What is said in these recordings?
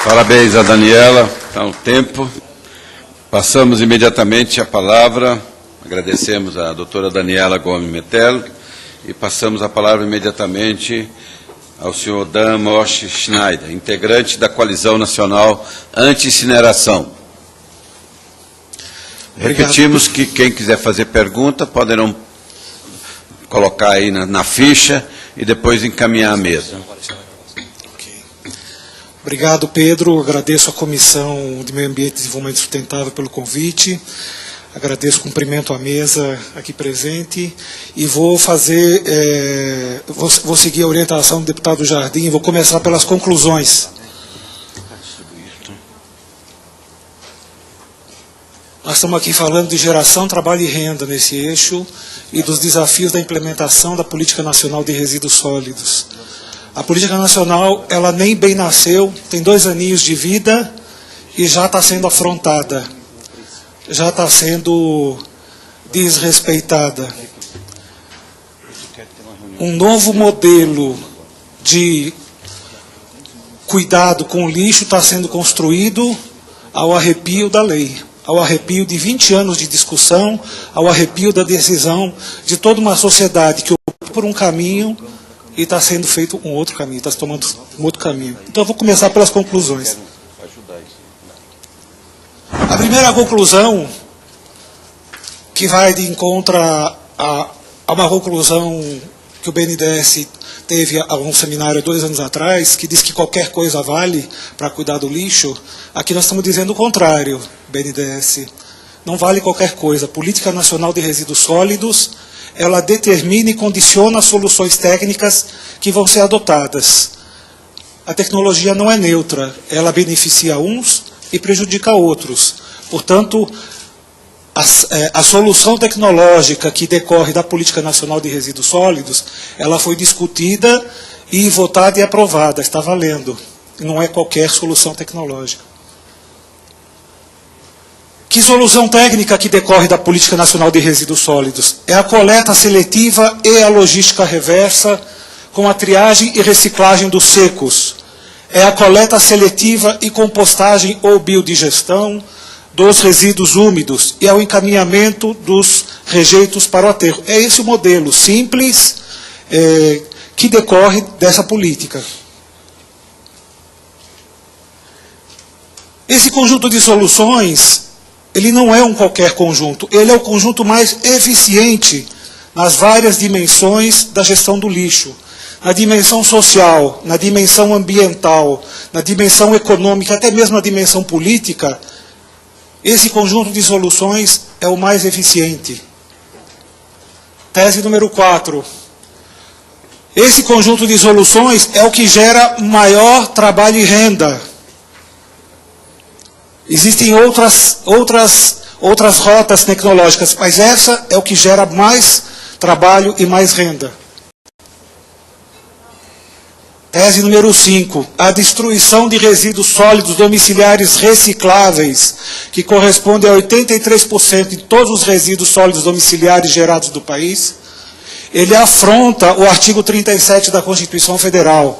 Parabéns a Daniela, está o tempo. Passamos imediatamente a palavra, agradecemos a doutora Daniela Gomes Metelo, e passamos a palavra imediatamente ao senhor Dan Moshe Schneider, integrante da Coalizão Nacional Anti-Incineração. Repetimos que quem quiser fazer pergunta poderão colocar aí na ficha e depois encaminhar à mesa. Obrigado, Pedro. Agradeço à Comissão de Meio Ambiente e Desenvolvimento Sustentável pelo convite. Agradeço, cumprimento a mesa aqui presente. E vou vou seguir a orientação do deputado Jardim. Vou começar pelas conclusões. Nós estamos aqui falando de geração, trabalho e renda nesse eixo e dos desafios da implementação da Política Nacional de Resíduos Sólidos. A Política Nacional, ela nem bem nasceu, tem 2 aninhos de vida e já está sendo afrontada, já está sendo desrespeitada. Um novo modelo de cuidado com o lixo está sendo construído ao arrepio da lei, ao arrepio de 20 anos de discussão, ao arrepio da decisão de toda uma sociedade que optou por um caminho e está sendo feito um outro caminho, está se tomando um outro caminho. Então eu vou começar pelas conclusões. A primeira conclusão, que vai de encontro a uma conclusão que o BNDES teve a um seminário 2 anos atrás, que diz que qualquer coisa vale para cuidar do lixo. Aqui nós estamos dizendo o contrário, BNDES. Não vale qualquer coisa. A Política Nacional de Resíduos Sólidos, ela determina e condiciona as soluções técnicas que vão ser adotadas. A tecnologia não é neutra, ela beneficia uns e prejudica outros. Portanto, a solução tecnológica que decorre da Política Nacional de Resíduos Sólidos, ela foi discutida e votada e aprovada, está valendo. Não é qualquer solução tecnológica. Que solução técnica que decorre da Política Nacional de Resíduos Sólidos? É a coleta seletiva e a logística reversa com a triagem e reciclagem dos secos. É a coleta seletiva e compostagem ou biodigestão dos resíduos úmidos e ao encaminhamento dos rejeitos para o aterro. É esse o modelo simples que decorre dessa política. Esse conjunto de soluções, ele não é um qualquer conjunto, ele é o conjunto mais eficiente nas várias dimensões da gestão do lixo. Na dimensão social, na dimensão ambiental, na dimensão econômica, até mesmo na dimensão política, esse conjunto de soluções é o mais eficiente. Tese número 4. Esse conjunto de soluções é o que gera maior trabalho e renda. Existem outras rotas tecnológicas, mas essa é o que gera mais trabalho e mais renda. Tese número 5. A destruição de resíduos sólidos domiciliares recicláveis, que corresponde a 83% de todos os resíduos sólidos domiciliares gerados do país, ele afronta o artigo 37 da Constituição Federal,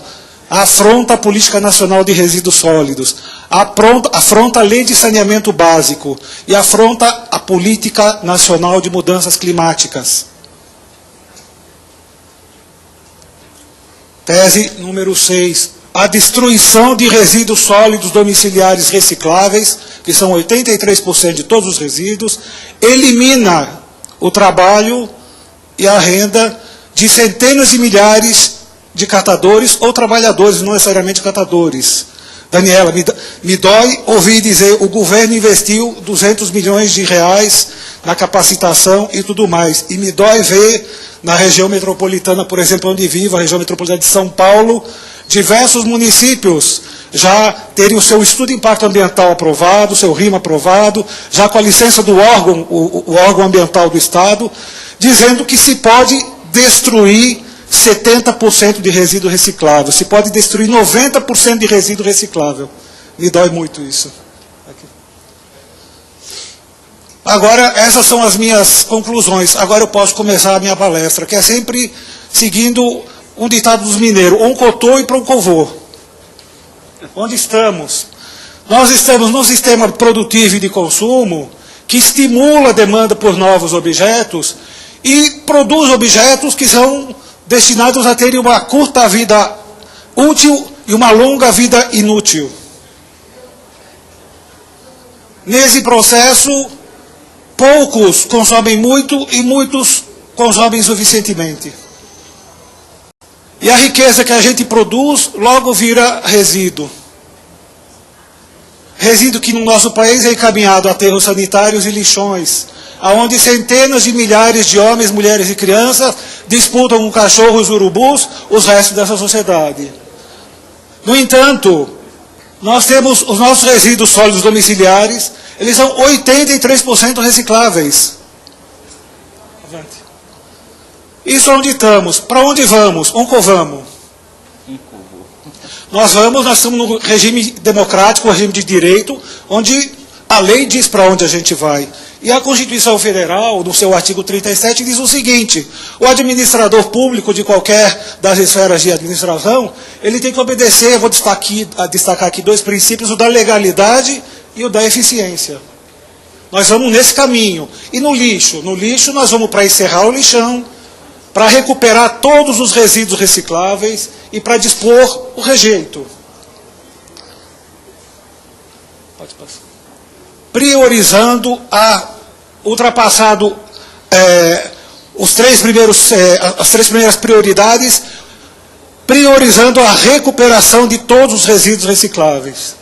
afronta a Política Nacional de Resíduos Sólidos, afronta a Lei de Saneamento Básico e afronta a Política Nacional de Mudanças Climáticas. Tese número 6. A destruição de resíduos sólidos domiciliares recicláveis, que são 83% de todos os resíduos, elimina o trabalho e a renda de centenas de milhares de catadores ou trabalhadores, não necessariamente catadores. Daniela, me dói ouvir dizer o governo investiu 200 milhões de reais na capacitação e tudo mais. E me dói ver na região metropolitana, por exemplo, onde vivo, a região metropolitana de São Paulo, diversos municípios já terem o seu estudo de impacto ambiental aprovado, o seu RIMA aprovado, já com a licença do órgão, o órgão ambiental do Estado, dizendo que se pode destruir 70% de resíduo reciclável, se pode destruir 90% de resíduo reciclável. Me dói muito isso. Aqui. Agora, essas são as minhas conclusões. Agora eu posso começar a minha palestra, que é sempre seguindo um ditado dos mineiros, um cotô e para um covô. Onde estamos? Nós estamos num sistema produtivo e de consumo que estimula a demanda por novos objetos e produz objetos que são destinados a terem uma curta vida útil e uma longa vida inútil. Nesse processo, poucos consomem muito e muitos consomem suficientemente. E a riqueza que a gente produz logo vira resíduo. Resíduo que no nosso país é encaminhado a aterros sanitários e lixões, onde centenas de milhares de homens, mulheres e crianças disputam com cachorros e urubus os restos dessa sociedade. No entanto, nós temos os nossos resíduos sólidos domiciliares, eles são 83% recicláveis. Isso onde estamos. Para onde vamos? Onde vamos? Nós estamos no regime democrático, regime de direito, onde a lei diz para onde a gente vai. E a Constituição Federal, no seu artigo 37, diz o seguinte: o administrador público de qualquer das esferas de administração, ele tem que obedecer, eu vou destacar aqui dois princípios, o da legalidade e o da eficiência. Nós vamos nesse caminho. E no lixo? No lixo nós vamos para encerrar o lixão, para recuperar todos os resíduos recicláveis e para dispor o rejeito. Pode passar. Priorizando ultrapassado as três primeiras prioridades, priorizando a recuperação de todos os resíduos recicláveis,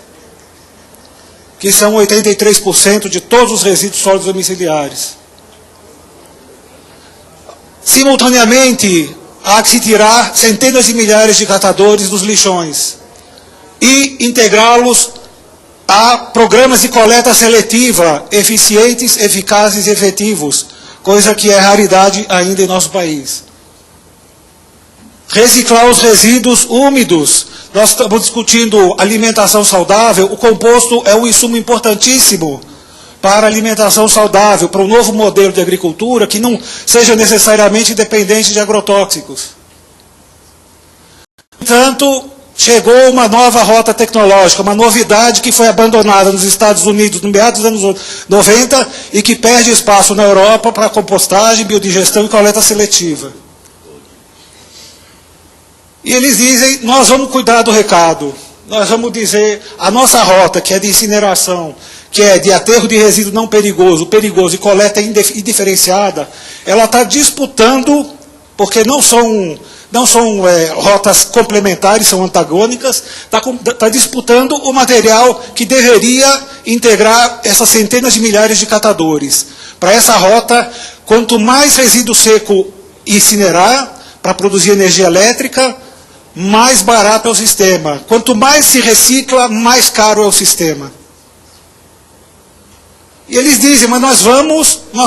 que são 83% de todos os resíduos sólidos domiciliares. Simultaneamente, há que se tirar centenas de milhares de catadores dos lixões e integrá-los a programas de coleta seletiva eficientes, eficazes e efetivos, coisa que é raridade ainda em nosso país. Reciclar os resíduos úmidos. Nós estamos discutindo alimentação saudável. O composto é um insumo importantíssimo para a alimentação saudável, para um novo modelo de agricultura que não seja necessariamente dependente de agrotóxicos. Portanto, chegou uma nova rota tecnológica, uma novidade que foi abandonada nos Estados Unidos no meados dos anos 90 e que perde espaço na Europa para compostagem, biodigestão e coleta seletiva. E eles dizem, nós vamos cuidar do recado, nós vamos dizer, a nossa rota, que é de incineração, que é de aterro de resíduo não perigoso e coleta indiferenciada, ela está disputando, porque não são rotas complementares, são antagônicas, está disputando o material que deveria integrar essas centenas de milhares de catadores. Para essa rota, quanto mais resíduo seco incinerar, para produzir energia elétrica, mais barato é o sistema. Quanto mais se recicla, mais caro é o sistema. E eles dizem, mas nós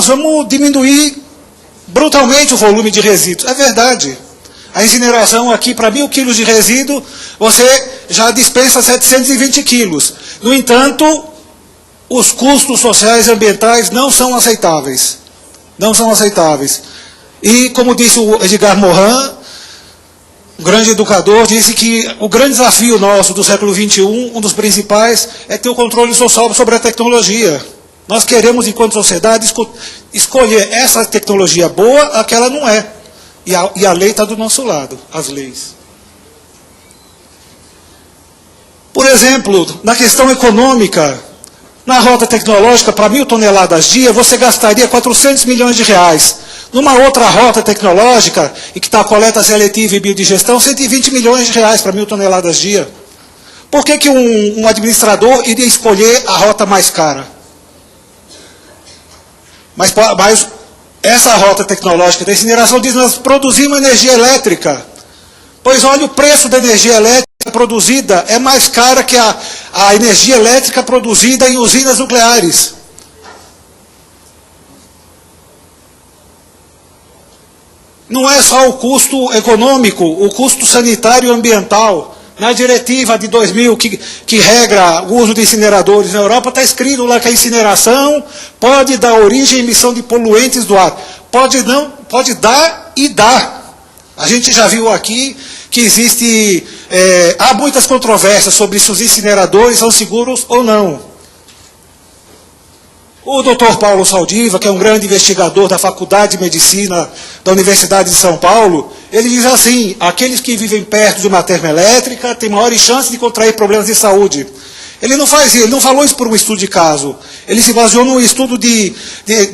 vamos diminuir brutalmente o volume de resíduos. É verdade. A incineração aqui, para 1.000 quilos de resíduo, você já dispensa 720 quilos. No entanto, os custos sociais e ambientais não são aceitáveis. Não são aceitáveis. E, como disse o Edgar Morin, um grande educador, disse que o grande desafio nosso do século XXI, um dos principais, é ter o controle social sobre a tecnologia. Nós queremos, enquanto sociedade, escolher essa tecnologia boa, aquela não é. E a lei está do nosso lado, as leis. Por exemplo, na questão econômica, na rota tecnológica, para 1.000 toneladas dia, você gastaria 400 milhões de reais. Numa outra rota tecnológica, e que está a coleta seletiva e biodigestão, 120 milhões de reais para 1.000 toneladas dia. Por que um administrador iria escolher a rota mais cara? Mas essa rota tecnológica da incineração diz que nós produzimos energia elétrica. Pois olha, o preço da energia elétrica produzida é mais cara que a energia elétrica produzida em usinas nucleares. Não é só o custo econômico, o custo sanitário e ambiental Na diretiva de 2000, que regra o uso de incineradores na Europa, está escrito lá que a incineração pode dar origem à emissão de poluentes do ar. Pode não, pode dar e dá. A gente já viu aqui que há muitas controvérsias sobre se os incineradores são seguros ou não. O Dr. Paulo Saldiva, que é um grande investigador da Faculdade de Medicina da Universidade de São Paulo, ele diz assim: aqueles que vivem perto de uma termoelétrica têm maiores chances de contrair problemas de saúde. Ele não falou isso por um estudo de caso. Ele se baseou num estudo de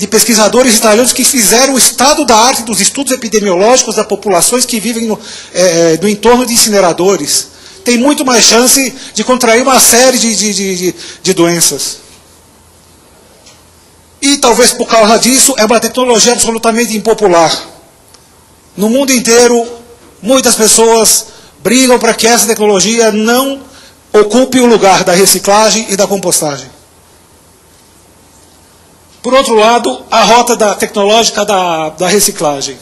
pesquisadores italianos que fizeram o estado da arte dos estudos epidemiológicos das populações que vivem no entorno de incineradores. Tem muito mais chance de contrair uma série de doenças. E talvez por causa disso, é uma tecnologia absolutamente impopular. No mundo inteiro, muitas pessoas brigam para que essa tecnologia não ocupe o lugar da reciclagem e da compostagem. Por outro lado, a rota tecnológica da reciclagem.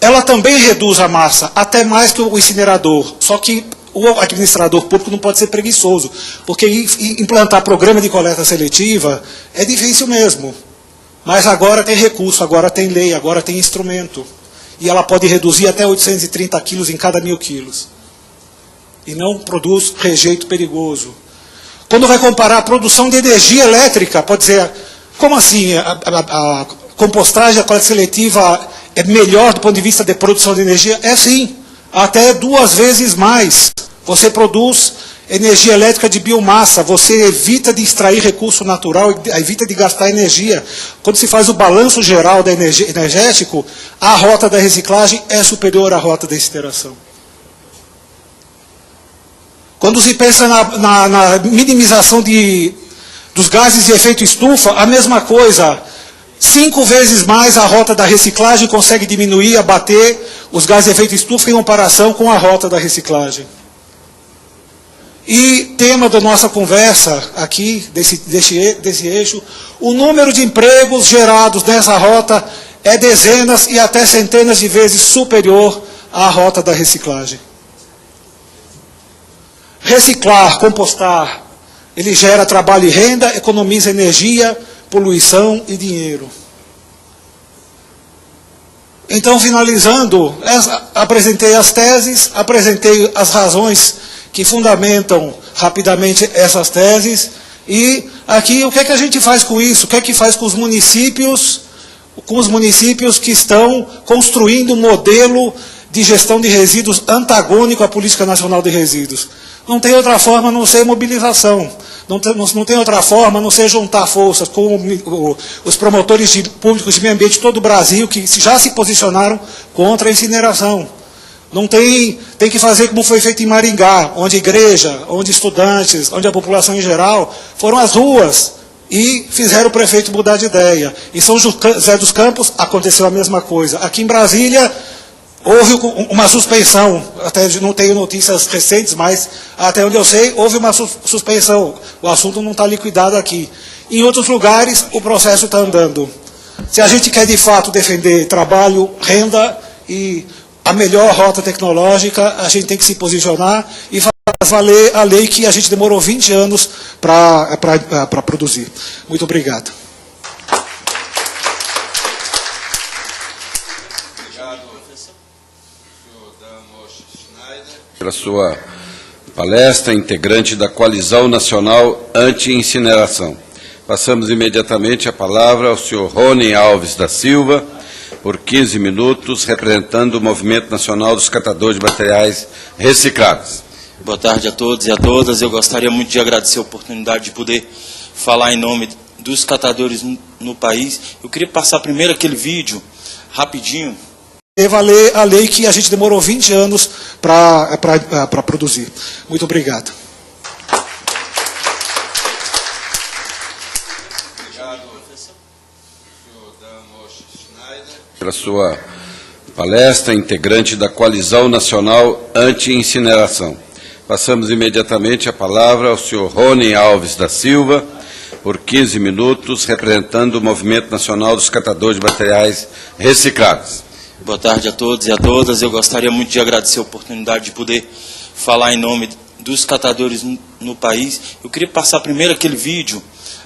Ela também reduz a massa, até mais que o incinerador. Só que o administrador público não pode ser preguiçoso, porque implantar programa de coleta seletiva é difícil mesmo. Mas agora tem recurso, agora tem lei, agora tem instrumento. E ela pode reduzir até 830 quilos em cada 1.000 quilos. E não produz rejeito perigoso. Quando vai comparar a produção de energia elétrica, pode dizer, como assim a compostagem, a coleta seletiva é melhor do ponto de vista de produção de energia? É sim, até 2 vezes mais. Você produz energia elétrica de biomassa, você evita de extrair recurso natural, evita de gastar energia. Quando se faz o balanço geral da energético, a rota da reciclagem é superior à rota da incineração. Quando se pensa na minimização dos gases de efeito estufa, a mesma coisa. 5 vezes mais a rota da reciclagem consegue diminuir, abater os gases de efeito estufa em comparação com a rota da reciclagem. E tema da nossa conversa aqui, desse eixo, o número de empregos gerados nessa rota é dezenas e até centenas de vezes superior à rota da reciclagem. Reciclar, compostar, ele gera trabalho e renda, economiza energia, poluição e dinheiro. Então, finalizando, apresentei as teses, apresentei as razões que fundamentam rapidamente essas teses, e aqui o que é que a gente faz com isso? O que é que faz com os municípios que estão construindo um modelo de gestão de resíduos antagônico à Política Nacional de Resíduos? Não tem outra forma a não ser mobilização. Não tem outra forma a não ser juntar forças com os promotores públicos de meio ambiente de todo o Brasil, que já se posicionaram contra a incineração. Não tem que fazer como foi feito em Maringá, onde a igreja, onde estudantes, onde a população em geral foram às ruas e fizeram o prefeito mudar de ideia. Em São José dos Campos aconteceu a mesma coisa. Aqui em Brasília houve uma suspensão, até não tenho notícias recentes, mas até onde eu sei, houve uma suspensão. O assunto não está liquidado aqui. Em outros lugares, o processo está andando. Se a gente quer de fato defender trabalho, renda e a melhor rota tecnológica, a gente tem que se posicionar e fazer valer a lei que a gente demorou 20 anos para produzir. Muito obrigado. Pela sua palestra, integrante da Coalizão Nacional Anti-Incineração. Passamos imediatamente a palavra ao senhor Rony Alves da Silva, por 15 minutos, representando o Movimento Nacional dos Catadores de Materiais Recicláveis. Boa tarde a todos e a todas. Eu gostaria muito de agradecer a oportunidade de poder falar em nome dos catadores no país. Eu queria passar primeiro aquele vídeo, rapidinho. Valer a lei que a gente demorou 20 anos para produzir. Muito obrigado. Pela sua palestra, integrante da Coalizão Nacional Anti-Incineração. Passamos imediatamente a palavra ao senhor Rony Alves da Silva, por 15 minutos, representando o Movimento Nacional dos Catadores de Materiais Recicláveis. Boa tarde a todos e a todas. Eu gostaria muito de agradecer a oportunidade de poder falar em nome dos catadores no país, eu queria passar primeiro aquele vídeo,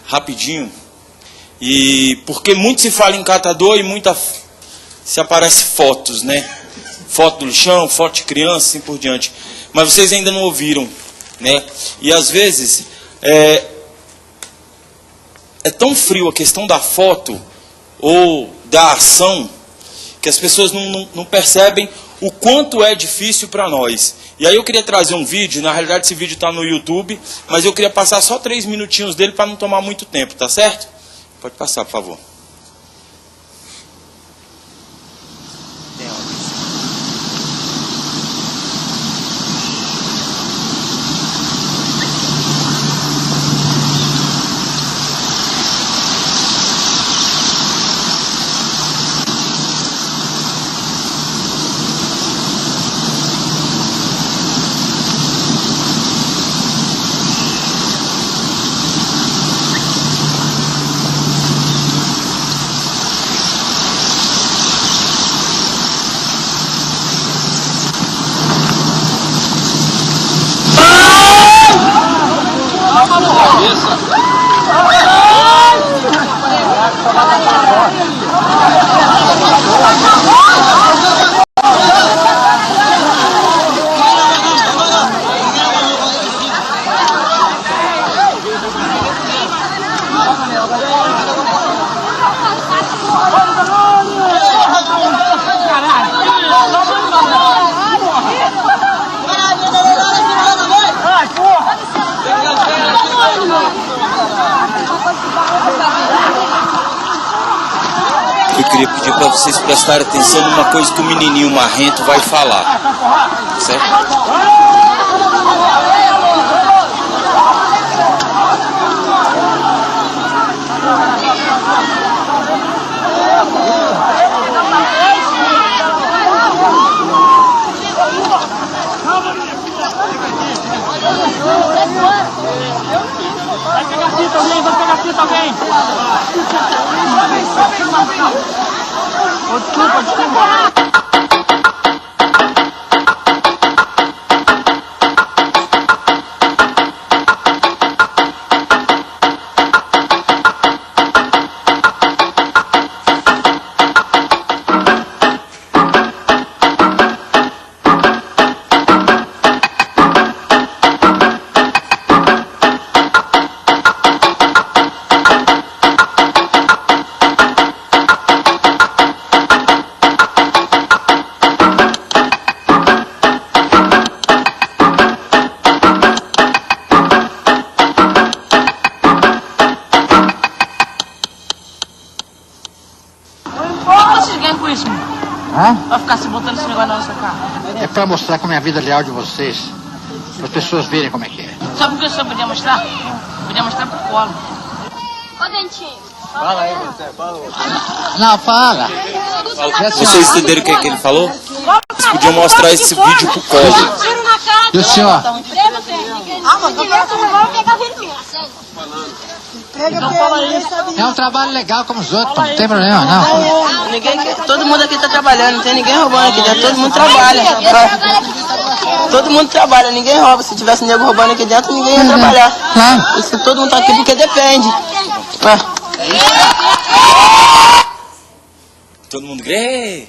rapidinho, e porque muito se fala em catador e muita se aparece fotos, né? Foto do lixão, foto de criança, assim por diante. Mas vocês ainda não ouviram, né? E às vezes é tão frio a questão da foto ou da ação que as pessoas não percebem o quanto é difícil para nós. E aí eu queria trazer um vídeo, na realidade esse vídeo está no YouTube, mas eu queria passar só 3 minutinhos dele para não tomar muito tempo, tá certo? Pode passar, por favor. Eu queria pedir para vocês prestarem atenção numa coisa que o menininho marrento vai falar, certo? Vai pegar fita alguém. Desculpa. Com isso, vai ficar se botando esse negócio na nossa cara. É pra mostrar como é a vida leal de vocês, para as pessoas verem como é que é. Sabe o que o senhor podia mostrar? Podia mostrar pro colo. Ô, Dentinho. Fala aí, você fala. Não, fala. Vocês entenderam o que ele falou? Vocês podiam mostrar esse vídeo pro colo. E o senhor? É um trabalho legal como os outros, não tem problema não. Todo mundo aqui tá trabalhando, não tem ninguém roubando aqui dentro, todo mundo trabalha. Todo mundo trabalha, ninguém rouba. Se tivesse nego roubando aqui dentro, ninguém ia trabalhar. Isso, todo mundo tá aqui porque depende. Todo mundo grê.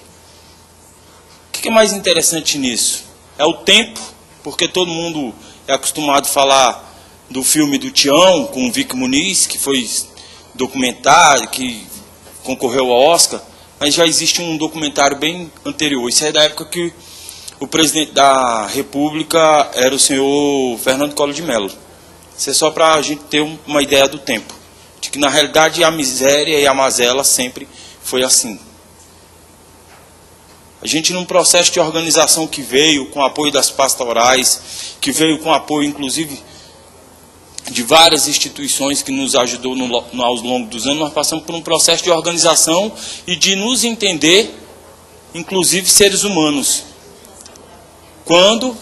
O que é mais interessante nisso? É o tempo, porque todo mundo é acostumado a falar do filme do Tião, com o Vic Muniz, que foi documentário, que concorreu ao Oscar, mas já existe um documentário bem anterior. Isso é da época que o presidente da República era o senhor Fernando Collor de Mello. Isso é só para a gente ter uma ideia do tempo, de que na realidade a miséria e a mazela sempre foi assim. A gente, num processo de organização que veio com apoio das pastorais, que veio com apoio, inclusive, de várias instituições que nos ajudou ao longo dos anos, nós passamos por um processo de organização e de nos entender, inclusive seres humanos. Quando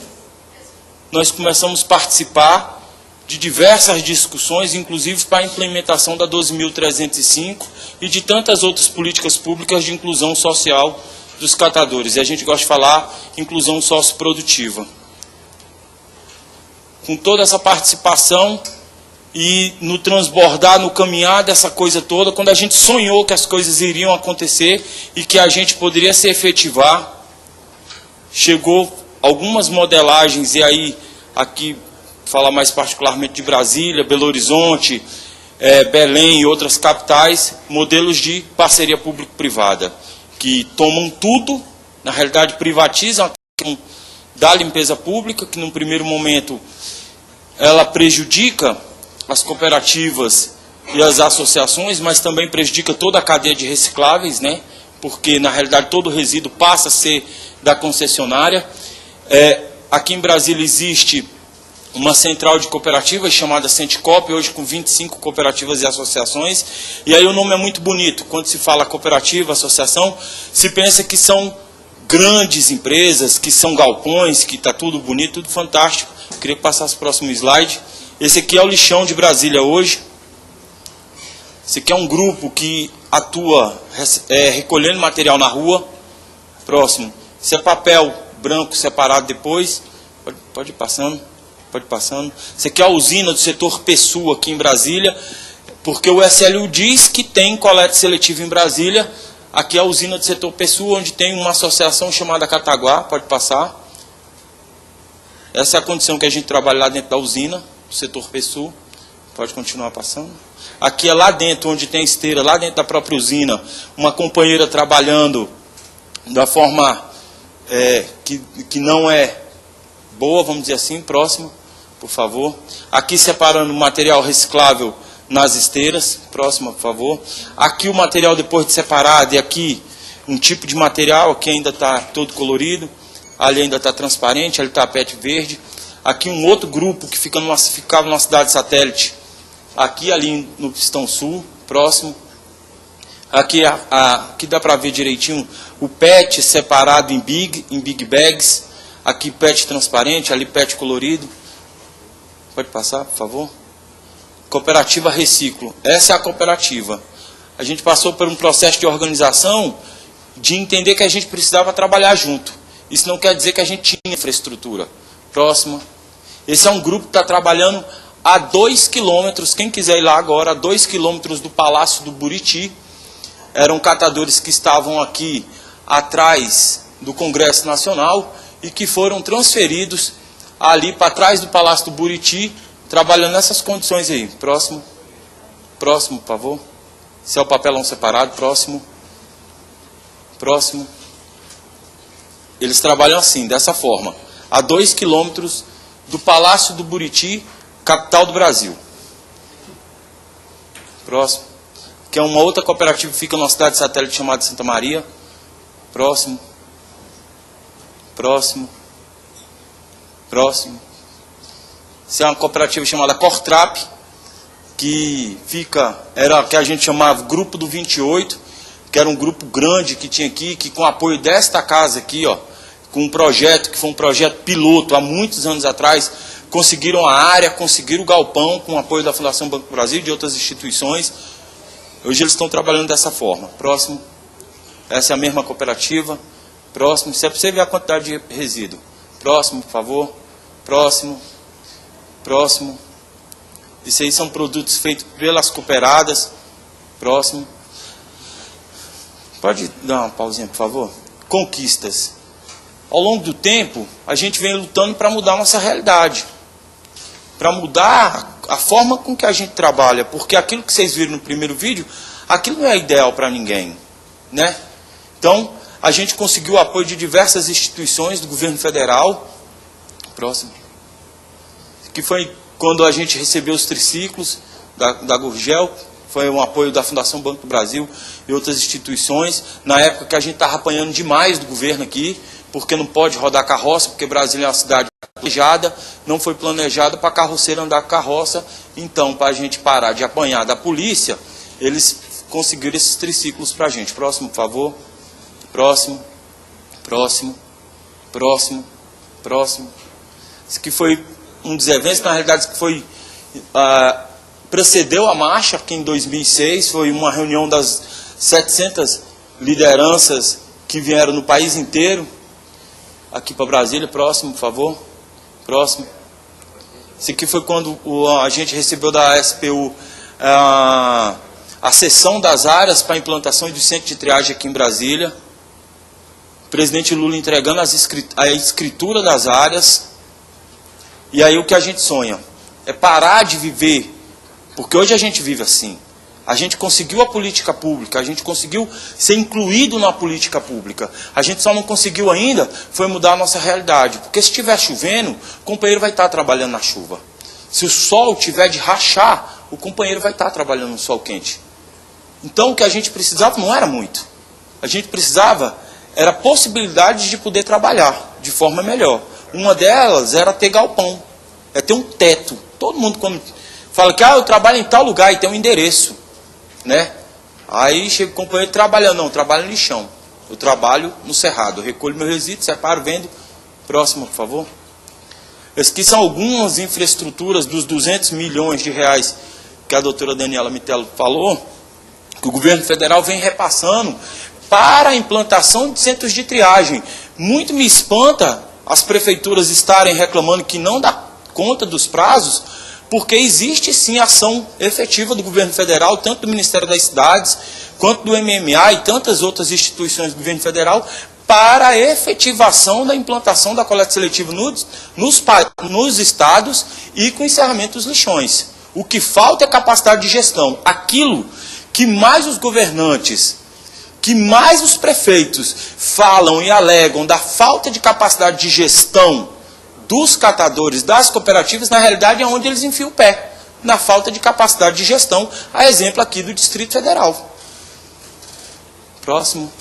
nós começamos a participar de diversas discussões, inclusive para a implementação da 12.305 e de tantas outras políticas públicas de inclusão social dos catadores. E a gente gosta de falar inclusão socioprodutiva. com toda essa participação e no transbordar, no caminhar dessa coisa toda, quando a gente sonhou que as coisas iriam acontecer e que a gente poderia se efetivar, chegou algumas modelagens, e aí aqui falar mais particularmente de Brasília, Belo Horizonte, Belém e outras capitais, modelos de parceria público-privada, que tomam tudo, na realidade privatizam a questão da limpeza pública, que num primeiro momento ela prejudica as cooperativas e as associações, mas também prejudica toda a cadeia de recicláveis, né? Porque na realidade todo o resíduo passa a ser da concessionária. Aqui em Brasília existe uma central de cooperativas chamada Centicop, hoje com 25 cooperativas e associações, e aí o nome é muito bonito. Quando se fala cooperativa, associação, se pensa que são grandes empresas, que são galpões, que está tudo bonito, tudo fantástico. Eu queria que passasse o próximo slide. Esse aqui é o lixão de Brasília hoje. Esse aqui é um grupo que atua recolhendo material na rua. Próximo. Esse é papel branco separado depois. Pode ir passando. Pode ir passando. Esse aqui é a usina do setor PSU aqui em Brasília, porque o SLU diz que tem coleta seletiva em Brasília. Aqui é a usina do setor PSU, onde tem uma associação chamada Cataguá. Pode passar. Essa é a condição que a gente trabalha lá dentro da usina, do setor PSU. Pode continuar passando. Aqui é lá dentro, onde tem esteira, lá dentro da própria usina, uma companheira trabalhando da forma que não é boa, vamos dizer assim. Próximo, por favor. Aqui separando material reciclável nas esteiras. Próximo, por favor. Aqui o material depois de separado, e aqui um tipo de material, aqui ainda está todo colorido, ali ainda está transparente, ali está a PET verde. Aqui um outro grupo que ficava numa cidade satélite, aqui ali no Pistão Sul. Próximo. Aqui, aqui dá para ver direitinho o PET separado em big bags. Aqui PET transparente, ali PET colorido. Pode passar, por favor. Cooperativa Reciclo. Essa é a cooperativa. A gente passou por um processo de organização, de entender que a gente precisava trabalhar junto. Isso não quer dizer que a gente tinha infraestrutura. Próxima. Esse é um grupo que está trabalhando a 2 quilômetros, quem quiser ir lá agora, a 2 quilômetros do Palácio do Buriti. Eram catadores que estavam aqui atrás do Congresso Nacional e que foram transferidos ali para trás do Palácio do Buriti, trabalhando nessas condições aí. Próximo. Próximo, por favor. Esse é o papelão separado. Próximo. Próximo. Eles trabalham assim, dessa forma. A 2 quilômetros do Palácio do Buriti, capital do Brasil. Próximo. Que é uma outra cooperativa que fica numa cidade satélite chamada Santa Maria. Próximo. Próximo. Próximo. Essa é uma cooperativa chamada Cortrap, que era que a gente chamava Grupo do 28, que era um grupo grande que tinha aqui, que com apoio desta casa aqui, ó, com um projeto, que foi um projeto piloto há muitos anos atrás, conseguiram a área, conseguiram o galpão, com o apoio da Fundação Banco do Brasil e de outras instituições. Hoje eles estão trabalhando dessa forma. Próximo. Essa é a mesma cooperativa. Próximo. Isso é para você ver a quantidade de resíduo. Próximo, por favor. Próximo. Próximo. Isso aí são produtos feitos pelas cooperadas. Próximo. Pode dar uma pausinha, por favor? Conquistas. Ao longo do tempo, a gente vem lutando para mudar a nossa realidade. Para mudar a forma com que a gente trabalha. Porque aquilo que vocês viram no primeiro vídeo, aquilo não é ideal para ninguém, né? Então, a gente conseguiu o apoio de diversas instituições do governo federal. Próximo. Que foi quando a gente recebeu os triciclos da Gurgel. Foi um apoio da Fundação Banco do Brasil e outras instituições. Na época que a gente estava apanhando demais do governo aqui, porque não pode rodar carroça, porque Brasília é uma cidade planejada, não foi planejada para carroceiro andar com carroça. Então, para a gente parar de apanhar da polícia, eles conseguiram esses triciclos para a gente. Próximo, por favor. Próximo. Próximo. Próximo. Próximo. Isso aqui foi um dos eventos, na realidade, que foi... precedeu a marcha, que em 2006 foi uma reunião das 700 lideranças que vieram no país inteiro, aqui para Brasília. Próximo, por favor. Próximo. Isso aqui foi quando a gente recebeu da SPU a cessão das áreas para a implantação do centro de triagem aqui em Brasília. O presidente Lula entregando a escritura das áreas. E aí o que a gente sonha é parar de viver, porque hoje a gente vive assim. A gente conseguiu a política pública, a gente conseguiu ser incluído na política pública. A gente só não conseguiu ainda foi mudar a nossa realidade. Porque se estiver chovendo, o companheiro vai estar trabalhando na chuva. Se o sol tiver de rachar, o companheiro vai estar trabalhando no sol quente. Então o que a gente precisava não era muito. A gente precisava era possibilidade de poder trabalhar de forma melhor. Uma delas era ter galpão, é ter um teto. Todo mundo quando fala que eu trabalho em tal lugar e tem um endereço, né? Aí chega o companheiro trabalhando, não, eu trabalho no lixão. Eu trabalho no cerrado, eu recolho meu resíduo, separo, vendo. Próximo, por favor. Essas aqui são algumas infraestruturas dos 200 milhões de reais que a doutora Daniela Mitello falou, que o governo federal vem repassando para a implantação de centros de triagem. Muito me espanta as prefeituras estarem reclamando que não dá conta dos prazos, porque existe sim ação efetiva do governo federal, tanto do Ministério das Cidades, quanto do MMA e tantas outras instituições do governo federal, para a efetivação da implantação da coleta seletiva nos estados e com encerramento dos lixões. O que falta é capacidade de gestão. Aquilo que mais os governantes, que mais os prefeitos falam e alegam da falta de capacidade de gestão dos catadores, das cooperativas, na realidade é onde eles enfiam o pé, na falta de capacidade de gestão, a exemplo aqui do Distrito Federal. Próximo.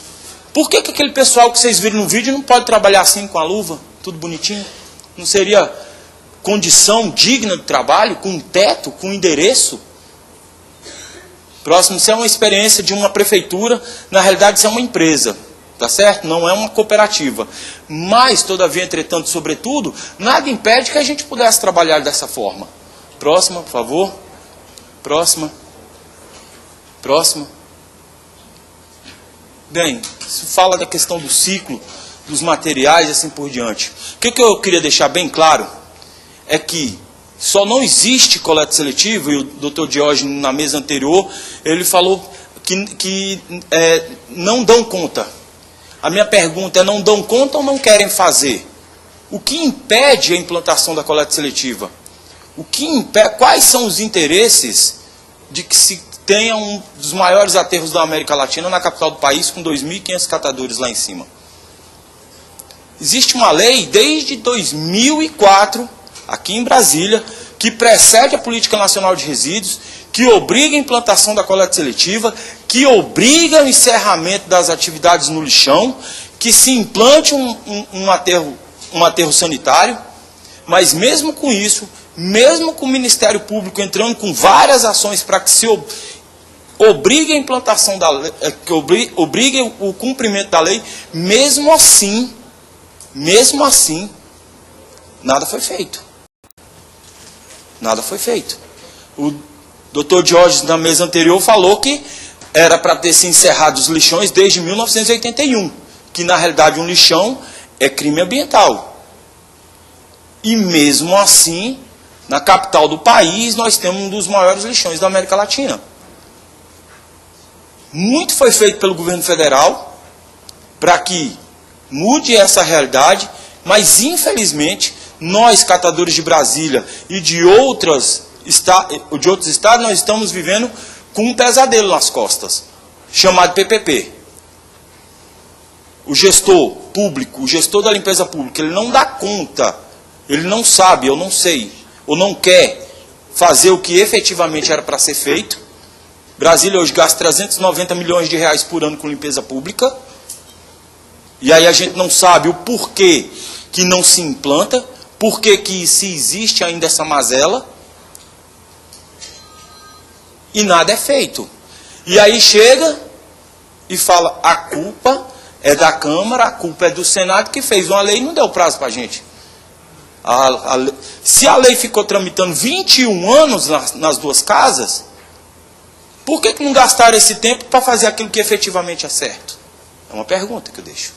Por que aquele pessoal que vocês viram no vídeo não pode trabalhar assim com a luva, tudo bonitinho? Não seria condição digna de trabalho, com um teto, com um endereço? Próximo, isso é uma experiência de uma prefeitura, na realidade isso é uma empresa, tá certo? Não é uma cooperativa. Mas, todavia, entretanto, sobretudo, nada impede que a gente pudesse trabalhar dessa forma. Próxima, por favor. Próxima. Próxima. Bem, isso fala da questão do ciclo, dos materiais e assim por diante. O que eu queria deixar bem claro é que só não existe coleta seletiva, e o Dr. Diógenes, na mesa anterior, ele falou que não dão conta. A minha pergunta é, não dão conta ou não querem fazer? O que impede a implantação da coleta seletiva? Quais são os interesses de que se tenha um dos maiores aterros da América Latina na capital do país, com 2.500 catadores lá em cima? Existe uma lei desde 2004, aqui em Brasília, que precede a Política Nacional de Resíduos, que obriga a implantação da coleta seletiva, que obriga o encerramento das atividades no lixão, que se implante um aterro sanitário, mas mesmo com isso, mesmo com o Ministério Público entrando com várias ações para que se obrigue a implantação da lei, que obrigue o cumprimento da lei, mesmo assim, nada foi feito. Nada foi feito. O Dr. Diógenes, na mesa anterior, falou que era para ter se encerrado os lixões desde 1981, que na realidade um lixão é crime ambiental. E mesmo assim, na capital do país, nós temos um dos maiores lixões da América Latina. Muito foi feito pelo governo federal para que mude essa realidade, mas infelizmente nós, catadores de Brasília e de outros estados, nós estamos vivendo com um pesadelo nas costas, chamado PPP. O gestor público, o gestor da limpeza pública, ele não dá conta, ele não sabe, eu não sei, ou não quer fazer o que efetivamente era para ser feito. Brasília hoje gasta 390 milhões de reais por ano com limpeza pública, e aí a gente não sabe o porquê que não se implanta, porquê que se existe ainda essa mazela, e nada é feito. E aí chega e fala, a culpa é da Câmara, a culpa é do Senado, que fez uma lei e não deu prazo para a gente. Se a lei ficou tramitando 21 anos nas duas casas, por que não gastaram esse tempo para fazer aquilo que efetivamente é certo? É uma pergunta que eu deixo.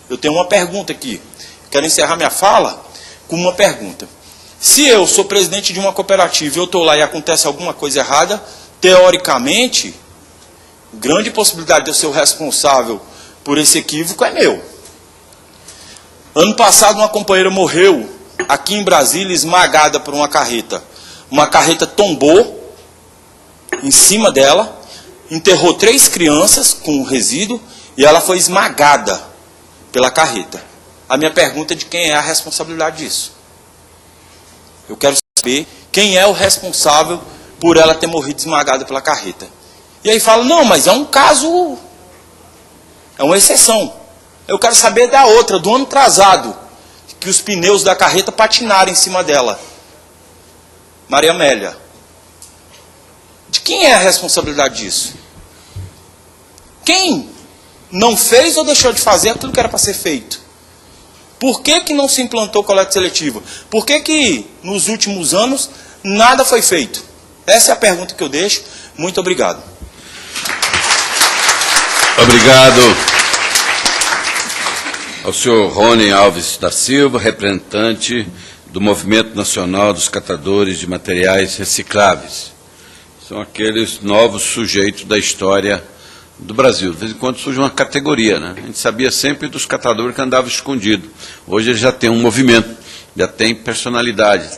Eu tenho uma pergunta aqui. Quero encerrar minha fala com uma pergunta. Se eu sou presidente de uma cooperativa e eu estou lá e acontece alguma coisa errada, teoricamente, grande possibilidade de eu ser o responsável por esse equívoco é meu. Ano passado, uma companheira morreu aqui em Brasília, esmagada por uma carreta. Uma carreta tombou em cima dela, enterrou 3 crianças com resíduo e ela foi esmagada pela carreta. A minha pergunta é de quem é a responsabilidade disso. Eu quero saber quem é o responsável por ela ter morrido esmagada pela carreta. E aí fala, não, mas é um caso, é uma exceção. Eu quero saber da outra, do ano atrasado, que os pneus da carreta patinaram em cima dela. Maria Amélia. De quem é a responsabilidade disso? Quem não fez ou deixou de fazer aquilo que era para ser feito? Por que que não se implantou coleta seletiva? Por que que nos últimos anos nada foi feito? Essa é a pergunta que eu deixo. Muito obrigado. Obrigado ao senhor Rony Alves da Silva, representante do Movimento Nacional dos Catadores de Materiais Recicláveis. São aqueles novos sujeitos da história do Brasil. De vez em quando surge uma categoria, né? A gente sabia sempre dos catadores que andavam escondidos. Hoje eles já têm um movimento, já tem personalidade,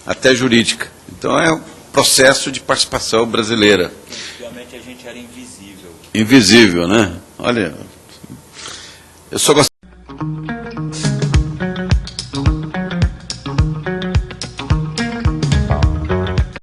até jurídica. Então é um processo de participação brasileira. Antigamente a gente era invisível. Invisível, né? Olha, eu só gosto...